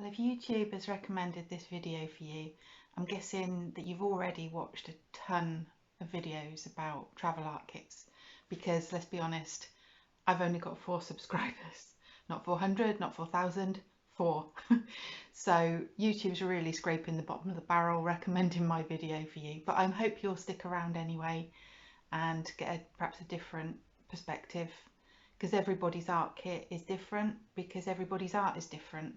Well, if YouTube has recommended this video for you, I'm guessing that you've already watched a ton of videos about travel art kits because let's be honest, I've only got 4 subscribers, not 400, not 4,000, 4. So YouTube's really scraping the bottom of the barrel recommending my video for you, but I hope you'll stick around anyway and get perhaps a different perspective because everybody's art kit is different because everybody's art is different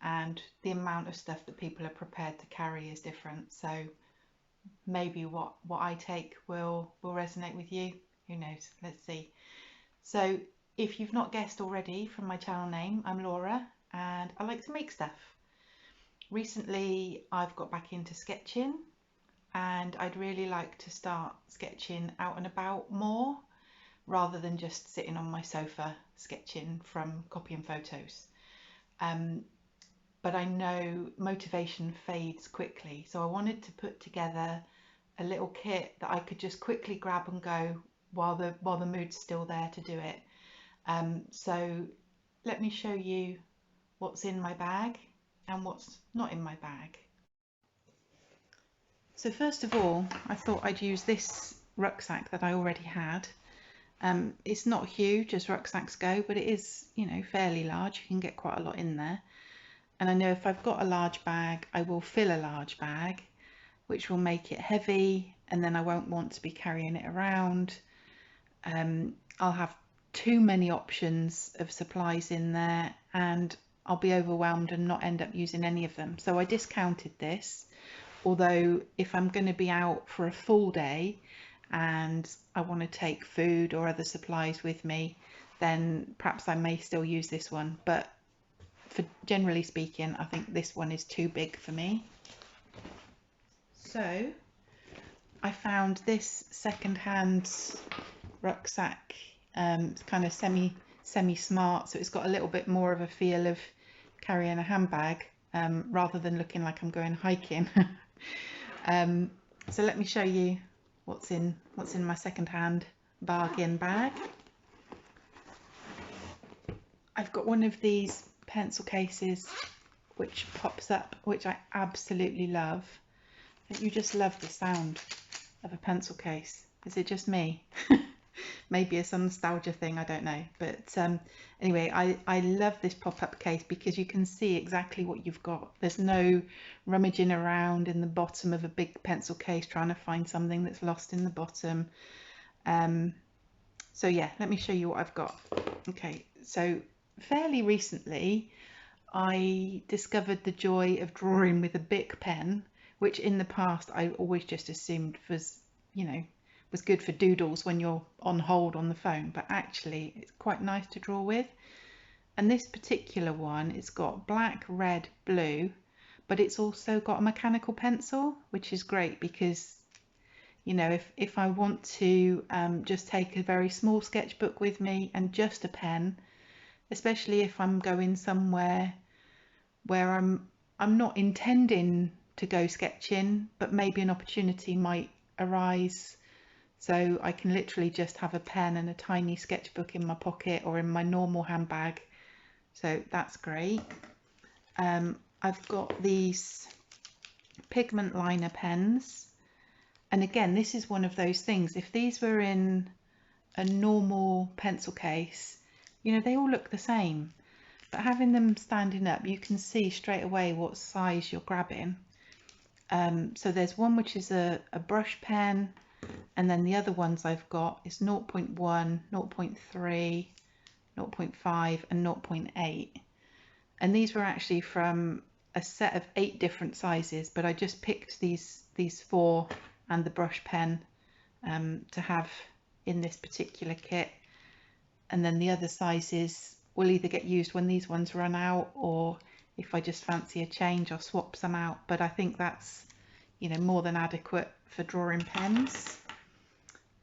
and the amount of stuff that people are prepared to carry is different. So maybe what I take will resonate with you. Who knows? Let's see. So if you've not guessed already from my channel name, I'm Laura and I like to make stuff. Recently I've got back into sketching and I'd really like to start sketching out and about more rather than just sitting on my sofa sketching from copying photos. But I know motivation fades quickly, so I wanted to put together a little kit that I could just quickly grab and go while the mood's still there to do it. So let me show you what's in my bag and what's not in my bag. So first of all, I thought I'd use this rucksack that I already had. It's not huge as rucksacks go, but it is, you know, fairly large. You can get quite a lot in there. And I know if I've got a large bag, I will fill a large bag, which will make it heavy, and then I won't want to be carrying it around. I'll have too many options of supplies in there and I'll be overwhelmed and not end up using any of them. So I discounted this, although if I'm going to be out for a full day and I want to take food or other supplies with me, then perhaps I may still use this one. But for generally speaking, I think this one is too big for me. So I found this second-hand rucksack. It's kind of semi-smart, so it's got a little bit more of a feel of carrying a handbag rather than looking like I'm going hiking. So let me show you what's in my second-hand bargain bag. I've got one of these pencil cases which pops up, which I absolutely love. You just love the sound of a pencil case. Is it just me? Maybe it's a nostalgia thing, I don't know. But anyway, I love this pop-up case because you can see exactly what you've got. There's no rummaging around in the bottom of a big pencil case trying to find something that's lost in the bottom. So yeah, let me show you what I've got. Okay, so fairly recently I discovered the joy of drawing with a Bic pen, which in the past I always just assumed was, you know, was good for doodles when you're on hold on the phone, but actually it's quite nice to draw with. And this particular one, it's got black, red, blue, but it's also got a mechanical pencil, which is great because, you know, if I want to just take a very small sketchbook with me and just a pen, especially if I'm going somewhere where I'm not intending to go sketching, but maybe an opportunity might arise. So I can literally just have a pen and a tiny sketchbook in my pocket or in my normal handbag. So that's great. I've got these pigment liner pens. And again, this is one of those things. If these were in a normal pencil case, you know, they all look the same. But having them standing up, you can see straight away what size you're grabbing. So there's one which is a brush pen, and then the other ones I've got is 0.1, 0.3, 0.5 and 0.8. And these were actually from a set of 8 different sizes, but I just picked these 4 and the brush pen to have in this particular kit. And then the other sizes will either get used when these ones run out, or if I just fancy a change, I'll swap some out. But I think that's, you know, more than adequate for drawing pens.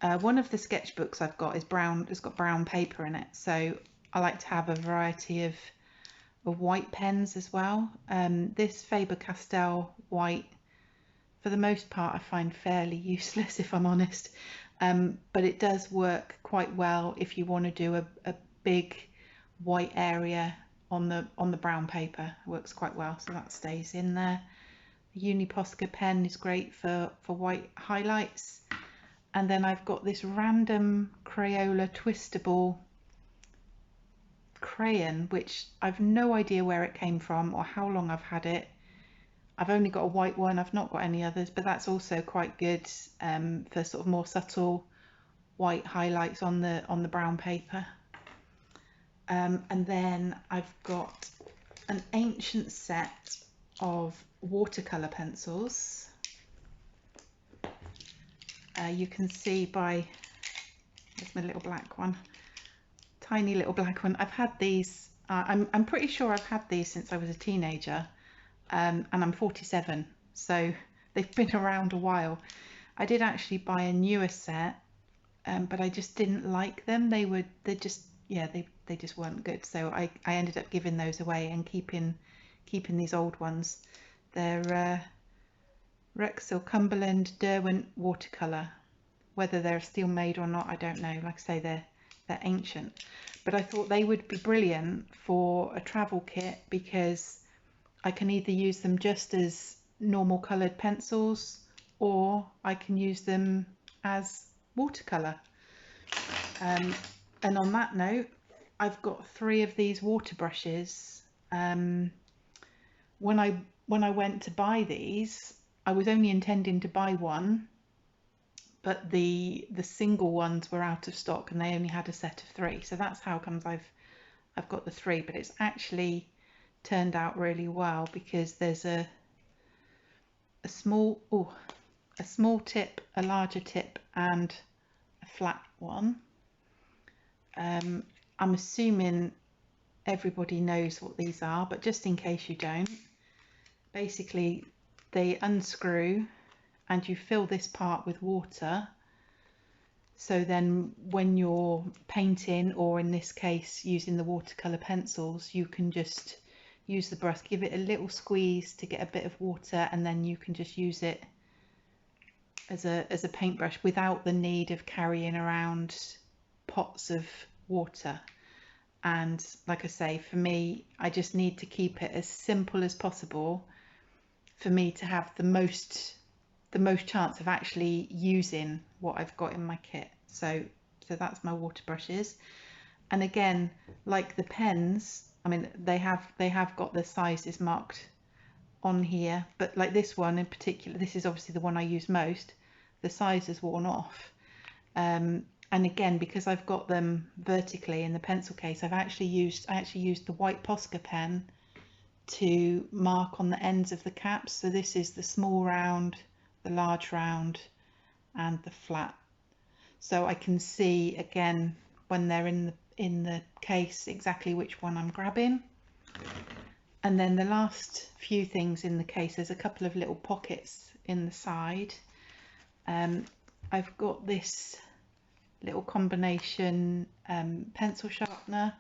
One of the sketchbooks I've got is brown. It's got brown paper in it, so I like to have a variety of white pens as well. This Faber-Castell white, for the most part, I find fairly useless, if I'm honest. But it does work quite well if you want to do a big white area on the brown paper. It works quite well, so that stays in there. The Uni Posca pen is great for white highlights. And then I've got this random Crayola twistable crayon, which I've no idea where it came from or how long I've had it. I've only got a white one, I've not got any others, but that's also quite good for sort of more subtle white highlights on the brown paper. And then I've got an ancient set of watercolor pencils. You can see by, there's my little black one, tiny little black one. I've had these, I'm pretty sure I've had these since I was a teenager, and I'm 47, so they've been around a while. I did actually buy a newer set, but I just didn't like them. They just weren't good, so I ended up giving those away and keeping these old ones. They're Rexel Cumberland Derwent watercolor. Whether they're steel made or not, I don't know. Like I say, they're ancient, but I thought they would be brilliant for a travel kit because I can either use them just as normal coloured pencils, or I can use them as watercolour. And on that note, I've got 3 of these water brushes. When I went to buy these, I was only intending to buy one, but the single ones were out of stock and they only had a set of 3. So that's how comes I've got the 3, but it's actually turned out really well because there's a small tip, a larger tip, and a flat one. I'm assuming everybody knows what these are, but just in case you don't, basically they unscrew and you fill this part with water, so then when you're painting, or in this case using the watercolor pencils, you can just use the brush, give it a little squeeze to get a bit of water, and then you can just use it as a paintbrush without the need of carrying around pots of water. And like I say, for me, I just need to keep it as simple as possible for me to have the most chance of actually using what I've got in my kit. So that's my water brushes. And again, like the pens, I mean, they have got the sizes marked on here, but like this one in particular, this is obviously the one I use most, the size is worn off. And again, because I've got them vertically in the pencil case, I actually used the white Posca pen to mark on the ends of the caps. So this is the small round, the large round, and the flat. So I can see again when they're in the case exactly which one I'm grabbing. And then the last few things in the case, there's a couple of little pockets in the side. I've got this little combination pencil sharpener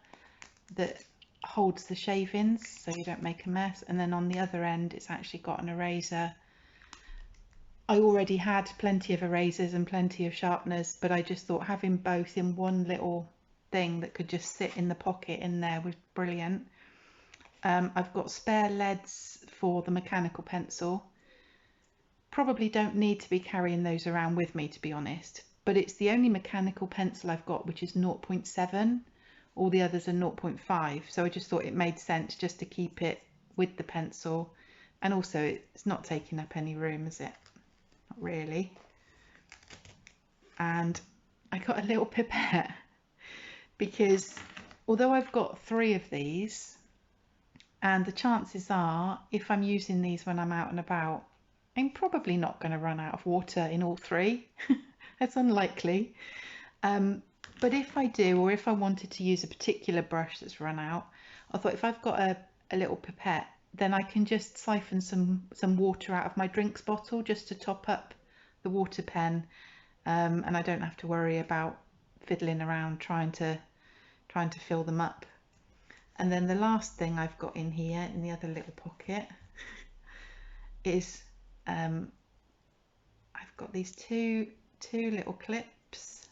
that holds the shavings so you don't make a mess, and then on the other end it's actually got an eraser. I already had plenty of erasers and plenty of sharpeners, but I just thought having both in one little thing that could just sit in the pocket in there was brilliant. I've got spare leads for the mechanical pencil. Probably don't need to be carrying those around with me, to be honest, but it's the only mechanical pencil I've got which is 0.7. All the others are 0.5, so I just thought it made sense just to keep it with the pencil, and also it's not taking up any room, is it? Not really. And I got a little pipette because although I've got 3 of these, and the chances are if I'm using these when I'm out and about, I'm probably not going to run out of water in all 3. That's unlikely. But if I do, or if I wanted to use a particular brush that's run out, I thought if I've got a little pipette, then I can just siphon some water out of my drinks bottle just to top up the water pen, and I don't have to worry about fiddling around trying to fill them up. And then the last thing I've got in here in the other little pocket is I've got these two little clips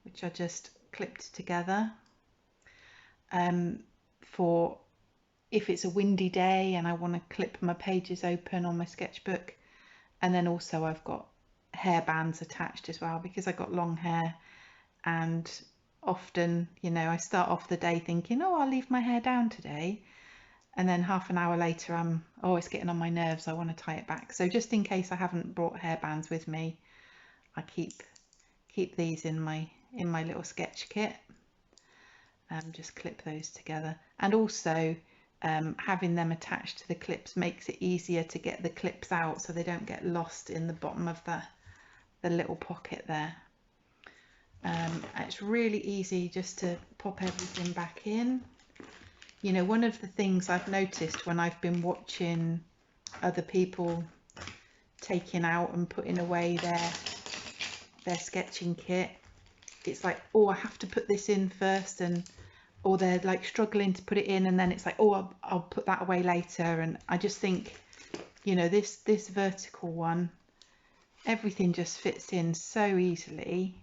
which are just clipped together for if it's a windy day and I want to clip my pages open on my sketchbook. And then also I've got hair bands attached as well, because I got long hair, and often, you know, I start off the day thinking, oh, I'll leave my hair down today, and then half an hour later it's getting on my nerves, I want to tie it back. So just in case I haven't brought hair bands with me, I keep these in my little sketch kit. Just clip those together, and also having them attached to the clips makes it easier to get the clips out so they don't get lost in the bottom of the little pocket there. It's really easy just to pop everything back in. You know, one of the things I've noticed when I've been watching other people taking out and putting away their sketching kit, it's like, oh, I have to put this in first, or they're like struggling to put it in, and then it's like, oh, I'll put that away later. And I just think, you know, this vertical one, everything just fits in so easily,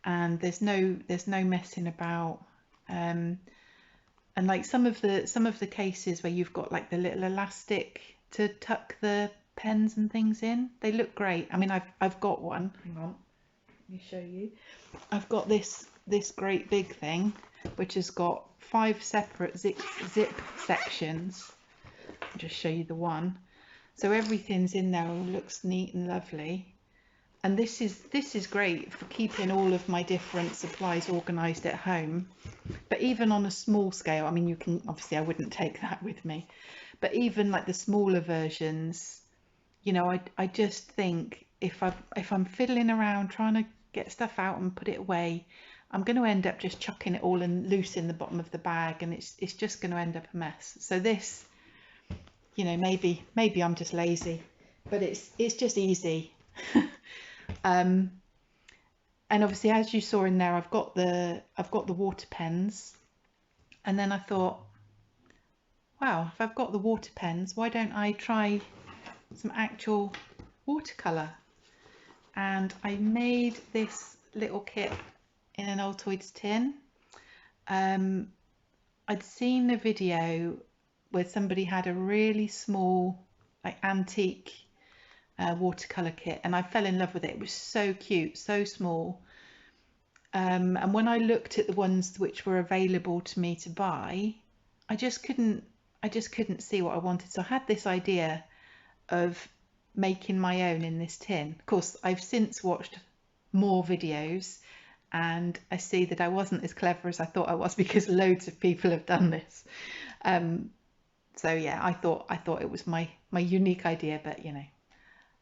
and there's no messing about. And like some of the cases where you've got like the little elastic to tuck the pens and things in, they look great. I mean, I've got one. Hang on, let me show you. I've got this great big thing which has got 5 separate zip sections. I'll just show you the one. So everything's in there, all looks neat and lovely. And this is great for keeping all of my different supplies organized at home. But even on a small scale, I mean, you can obviously, I wouldn't take that with me, but even like the smaller versions, you know, I just think if I'm fiddling around trying to get stuff out and put it away, I'm going to end up just chucking it all in loose in the bottom of the bag, and it's just going to end up a mess. So this, you know, maybe I'm just lazy, but it's just easy. And obviously, as you saw in there, I've got the water pens, and then I thought, wow, if I've got the water pens, why don't I try some actual watercolor? And I made this little kit in an Altoids tin. I'd seen a video where somebody had a really small, like, antique watercolor kit, and I fell in love with it. It was so cute, so small. And when I looked at the ones which were available to me to buy, I just couldn't see what I wanted. So I had this idea of making my own in this tin. Of course, I've since watched more videos, and I see that I wasn't as clever as I thought I was, because loads of people have done this. So yeah, I thought it was my unique idea, but you know,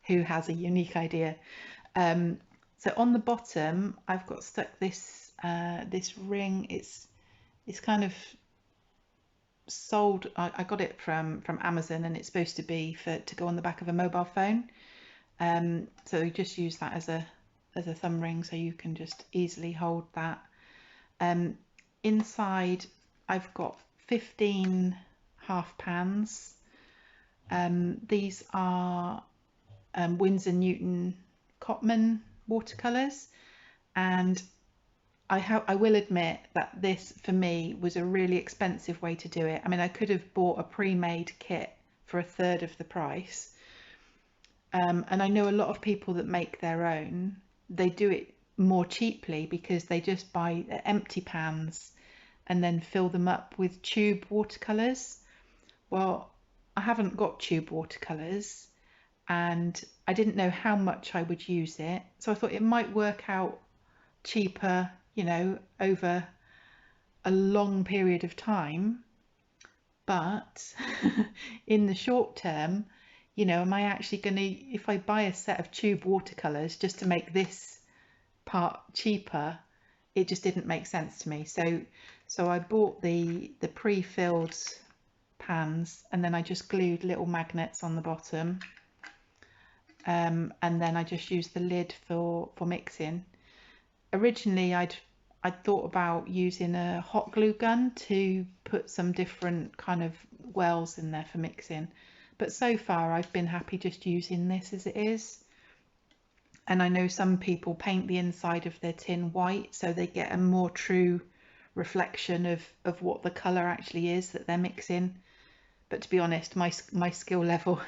who has a unique idea? So on the bottom, I've got stuck this ring. It's kind of sold. I got it from Amazon, and it's supposed to be to go on the back of a mobile phone. So you just use that as a thumb ring, so you can just easily hold that. Inside, I've got 15 half pans. These are Winsor Newton Cotman watercolors, and I will admit that this for me was a really expensive way to do it. I mean, I could have bought a pre-made kit for a third of the price, and I know a lot of people that make their own, they do it more cheaply because they just buy empty pans and then fill them up with tube watercolors. Well, I haven't got tube watercolors, and I didn't know how much I would use it, so I thought it might work out cheaper, you know, over a long period of time. But in the short term, you know, am I actually going to, if I buy a set of tube watercolors just to make this part cheaper, it just didn't make sense to me. So I bought the pre-filled pans, and then I just glued little magnets on the bottom, and then I just used the lid for mixing. Originally I'd thought about using a hot glue gun to put some different kind of wells in there for mixing, but so far I've been happy just using this as it is. And I know some people paint the inside of their tin white so they get a more true reflection of what the colour actually is that they're mixing. But to be honest, my skill level,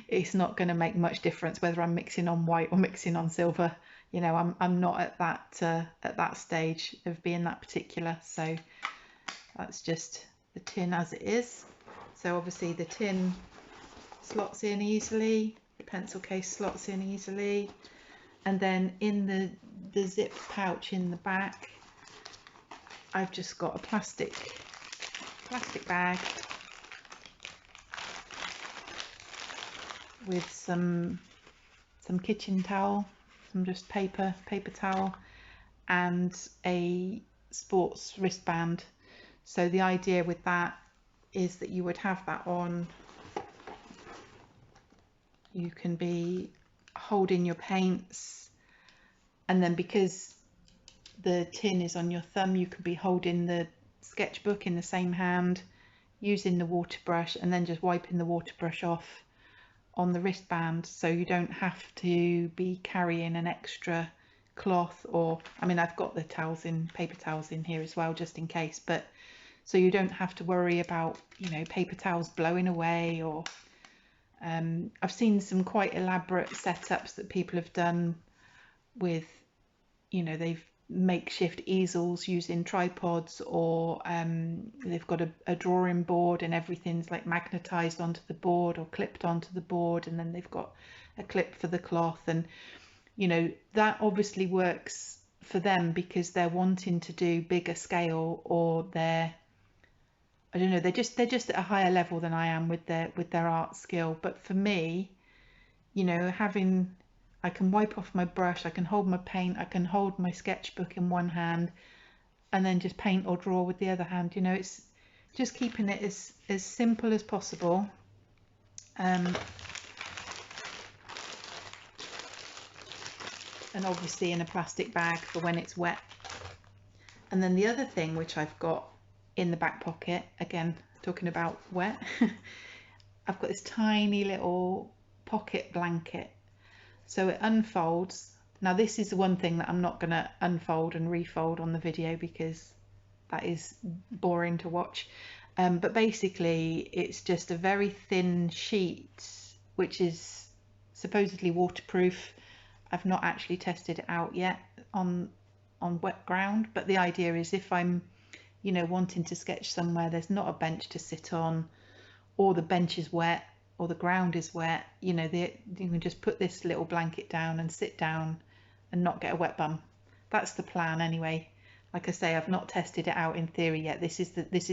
it's not going to make much difference whether I'm mixing on white or mixing on silver. You know, I'm not at that stage of being that particular. So that's just the tin as it is. So obviously the tin slots in easily, the pencil case slots in easily, and then in the zip pouch in the back, I've just got a plastic bag with some kitchen towel, some just paper towel, and a sports wristband. So the idea with that is that you would have that on. You can be holding your paints, and then because the tin is on your thumb, you could be holding the sketchbook in the same hand, using the water brush, and then just wiping the water brush off on the wristband, so you don't have to be carrying an extra cloth, or I mean, I've got the towels in, paper towels in here as well, just in case, but so you don't have to worry about, you know, paper towels blowing away. Or I've seen some quite elaborate setups that people have done with, you know, they've makeshift easels using tripods, or they've got a drawing board and everything's like magnetized onto the board or clipped onto the board, and then they've got a clip for the cloth. And you know, that obviously works for them because they're wanting to do bigger scale, or they're, I don't know, they're just at a higher level than I am with their art skill. But for me, you know, having, I can wipe off my brush, I can hold my paint, I can hold my sketchbook in one hand and then just paint or draw with the other hand. You know, it's just keeping it as simple as possible. And obviously in a plastic bag for when it's wet. And then the other thing which I've got in the back pocket, again talking about wet, I've got this tiny little pocket blanket. So it unfolds. Now this is the one thing that I'm not going to unfold and refold on the video because that is boring to watch. But basically it's just a very thin sheet which is supposedly waterproof. I've not actually tested it out yet on wet ground, but the idea is if I'm, you know, wanting to sketch somewhere there's not a bench to sit on, or the bench is wet, or the ground is wet, you know, you can just put this little blanket down and sit down and not get a wet bum. That's the plan anyway. Like I say, I've not tested it out in theory yet. This is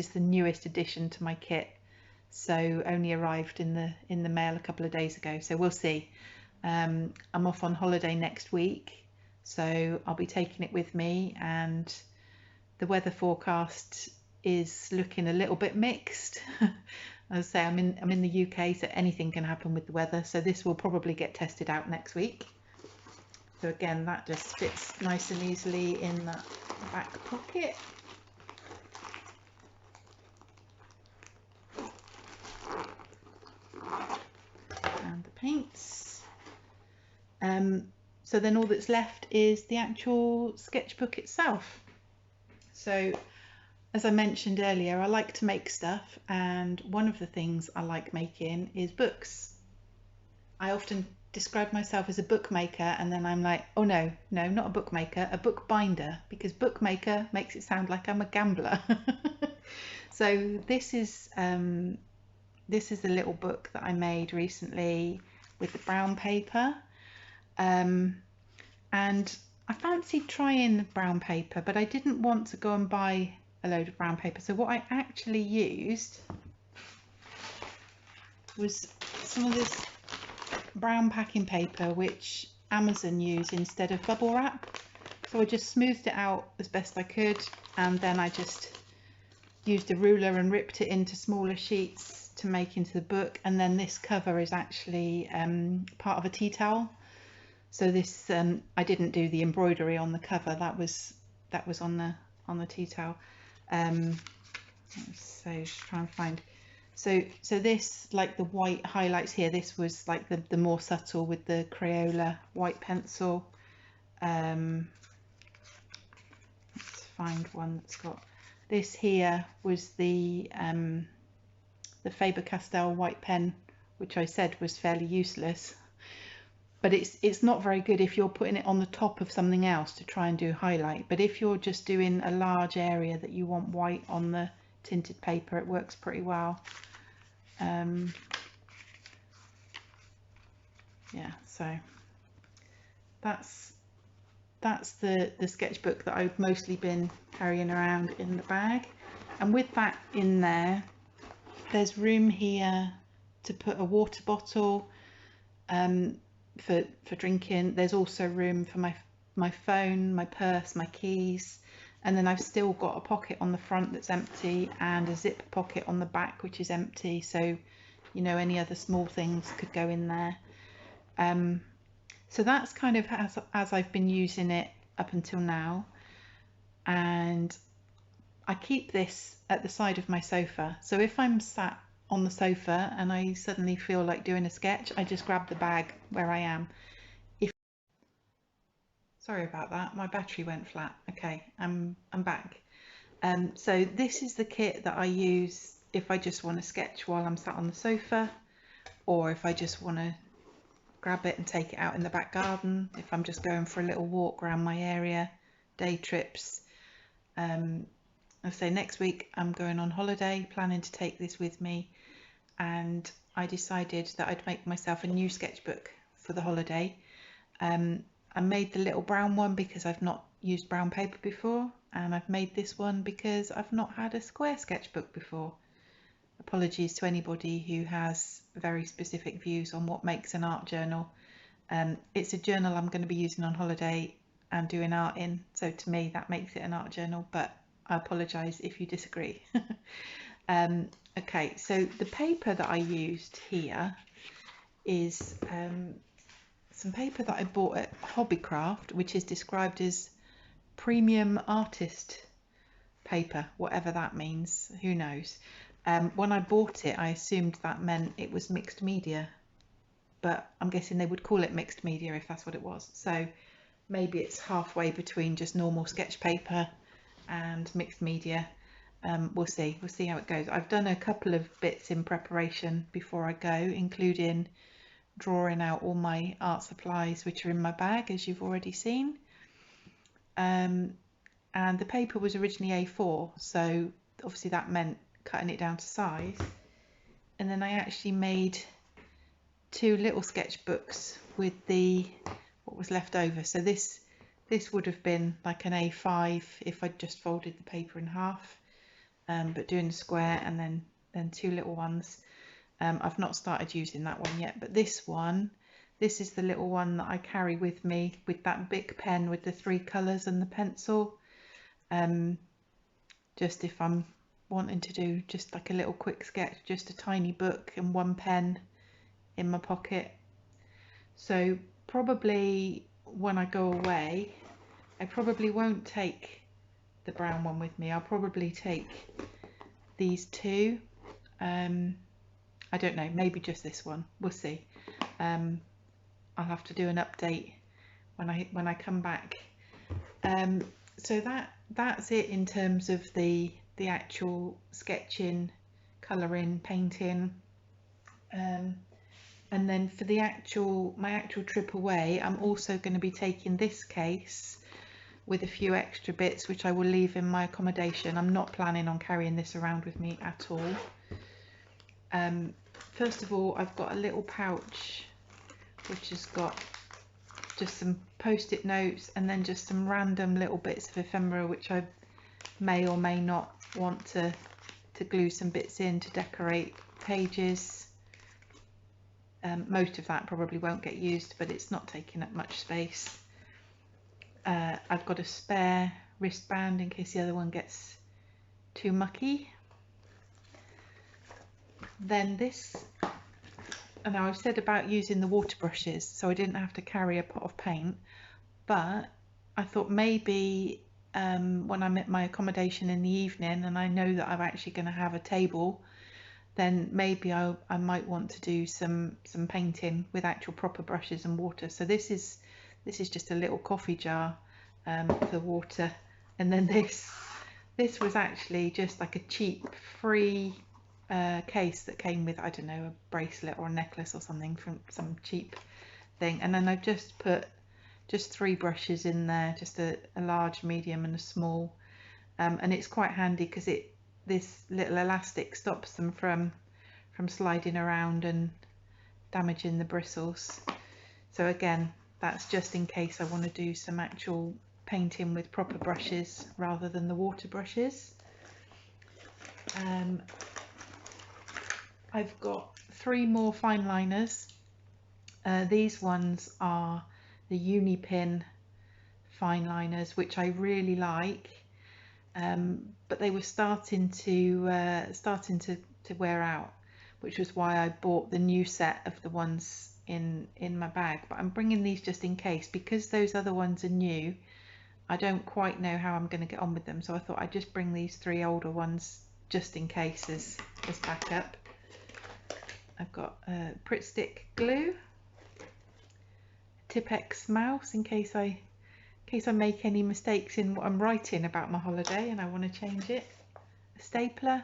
the newest addition to my kit, so only arrived in the mail a couple of days ago, so we'll see. I'm off on holiday next week, so I'll be taking it with me, and the weather forecast is looking a little bit mixed. As I say, I'm in the UK, so anything can happen with the weather, so this will probably get tested out next week. So again, that just fits nice and easily in that back pocket. And the paints. So then all that's left is the actual sketchbook itself. So as I mentioned earlier, I like to make stuff, and one of the things I like making is books. I often describe myself as a bookmaker, and then I'm like, oh no, not a bookmaker, a bookbinder, because bookmaker makes it sound like I'm a gambler. So this is a little book that I made recently with the brown paper, and I fancied trying the brown paper, but I didn't want to go and buy a load of brown paper. So what I actually used was some of this brown packing paper which Amazon use instead of bubble wrap. So I just smoothed it out as best I could, and then I just used a ruler and ripped it into smaller sheets to make into the book. And then this cover is actually part of a tea towel. So this I didn't do the embroidery on the cover, that was on the tea towel. So try and find, so this, like the white highlights here, this was like the more subtle with the Crayola white pencil. Let's find one that's got this. Here was the Faber-Castell white pen, which I said was fairly useless, but it's not very good if you're putting it on the top of something else to try and do highlight. But if you're just doing a large area that you want white on the tinted paper, it works pretty well. Yeah, so that's the sketchbook that I've mostly been carrying around in the bag. And with that in there, there's room here to put a water bottle for drinking. There's also room for my phone, my purse, my keys, and then I've still got a pocket on the front that's empty and a zip pocket on the back which is empty, so you know, any other small things could go in there. So that's kind of as I've been using it up until now, and I keep this at the side of my sofa, so if I'm sat on the sofa and I suddenly feel like doing a sketch, I just grab the bag where I am. Sorry about that, my battery went flat. Okay, I'm back. So this is the kit that I use if I just want to sketch while I'm sat on the sofa, or if I just want to grab it and take it out in the back garden, if I'm just going for a little walk around my area, day trips. I say next week I'm going on holiday, planning to take this with me, and I decided that I'd make myself a new sketchbook for the holiday. I made the little brown one because I've not used brown paper before, and I've made this one because I've not had a square sketchbook before. Apologies to anybody who has very specific views on what makes an art journal. It's a journal I'm going to be using on holiday and doing art in, so to me that makes it an art journal, but I apologise if you disagree. Okay, so the paper that I used here is some paper that I bought at Hobbycraft, which is described as premium artist paper, whatever that means, who knows. When I bought it, I assumed that meant it was mixed media, but I'm guessing they would call it mixed media if that's what it was. So maybe it's halfway between just normal sketch paper and mixed media. We'll see how it goes. I've done a couple of bits in preparation before I go, including drawing out all my art supplies which are in my bag, as you've already seen. And the paper was originally A4, so obviously that meant cutting it down to size. And then I actually made two little sketchbooks with what was left over. So this would have been like an A5 if I'd just folded the paper in half, but doing the square and then two little ones. I've not started using that one yet, but this is the little one that I carry with me with that big pen with the 3 colours and the pencil. Just if I'm wanting to do just like a little quick sketch, just a tiny book and one pen in my pocket. So probably when I go away, I probably won't take the brown one with me. I'll probably take these two. I don't know, maybe just this one, we'll see. I'll have to do an update when I come back. So that's it in terms of the actual sketching, colouring, painting. And then for my actual trip away, I'm also going to be taking this case with a few extra bits which I will leave in my accommodation. I'm not planning on carrying this around with me at all. First of all, I've got a little pouch which has got just some post-it notes and then just some random little bits of ephemera which I may or may not want to glue some bits in to decorate pages. Most of that probably won't get used, but it's not taking up much space. I've got a spare wristband in case the other one gets too mucky. Then this, and now I've said about using the water brushes, so I didn't have to carry a pot of paint, but I thought maybe when I'm at my accommodation in the evening and I know that I'm actually going to have a table, then maybe I might want to do some painting with actual proper brushes and water. So this is just a little coffee jar for water, And then this was actually just like a cheap free case that came with, I don't know, a bracelet or a necklace or something from some cheap thing. And then I've just put just 3 brushes in there, just a large, medium and a small, and it's quite handy because this little elastic stops them from sliding around and damaging the bristles. So again, that's just in case I want to do some actual painting with proper brushes rather than the water brushes. I've got 3 more fine liners. These ones are the Uni Pin fine liners, which I really like, but they were starting to wear out, which was why I bought the new set of the ones in my bag. But I'm bringing these just in case, because those other ones are new. I don't quite know how I'm going to get on with them, so I thought I'd just bring these 3 older ones just in case as backup. I've got Pritt Stick glue, Tipp-Ex mouse in case I make any mistakes in what I'm writing about my holiday and I want to change it, a stapler,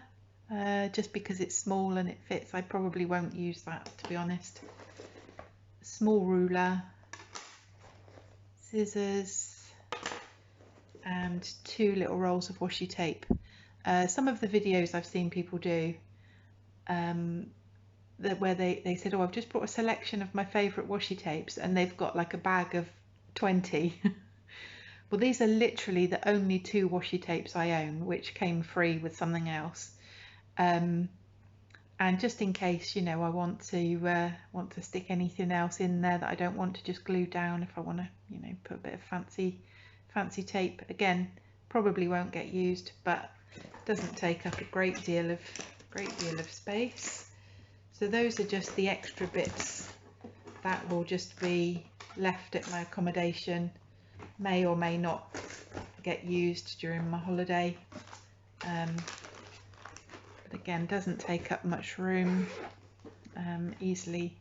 just because it's small and it fits. I probably won't use that, to be honest. A small ruler, scissors, and 2 little rolls of washi tape. Some of the videos I've seen people do where they said, oh, I've just brought a selection of my favourite washi tapes, and they've got like a bag of 20. Well, these are literally the only 2 washi tapes I own, which came free with something else. And just in case, you know, I want to stick anything else in there that I don't want to just glue down, if I want to, you know, put a bit of fancy tape. Again, probably won't get used, but doesn't take up a great deal of space. So those are just the extra bits that will just be left at my accommodation, may or may not get used during my holiday, but again, doesn't take up much room, easily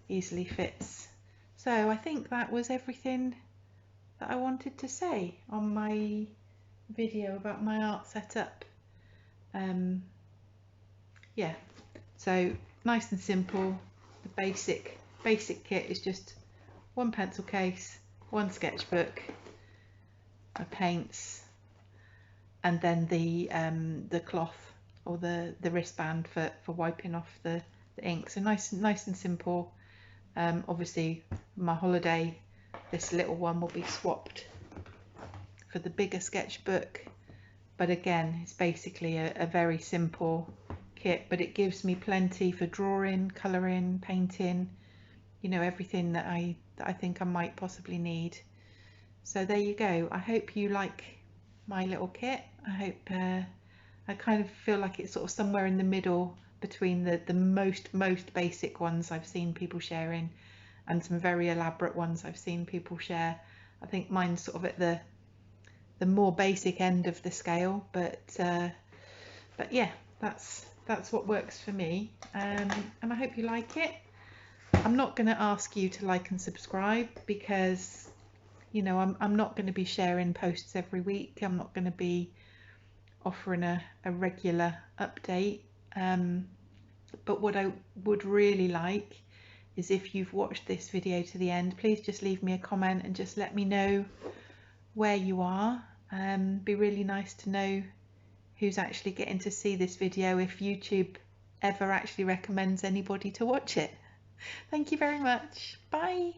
fits. So I think that was everything that I wanted to say on my video about my art setup. Yeah, so nice and simple. The basic kit is just 1 pencil case, 1 sketchbook, my paints, and then the cloth or the wristband for wiping off the ink. So nice and simple. Obviously my holiday, this little one will be swapped for the bigger sketchbook, but again, it's basically a very simple kit, but it gives me plenty for drawing, colouring, painting, you know, everything that I think I might possibly need. So there you go. I hope you like my little kit. I hope I kind of feel like it's sort of somewhere in the middle between the most basic ones I've seen people sharing and some very elaborate ones I've seen people share. I think mine's sort of at the more basic end of the scale, but yeah, that's what works for me, and I hope you like it. I'm not going to ask you to like and subscribe because, you know, I'm not going to be sharing posts every week. I'm not going to be offering a regular update, but what I would really like is if you've watched this video to the end, please just leave me a comment and just let me know where you are. Be really nice to know who's actually getting to see this video, if YouTube ever actually recommends anybody to watch it. Thank you very much. Bye.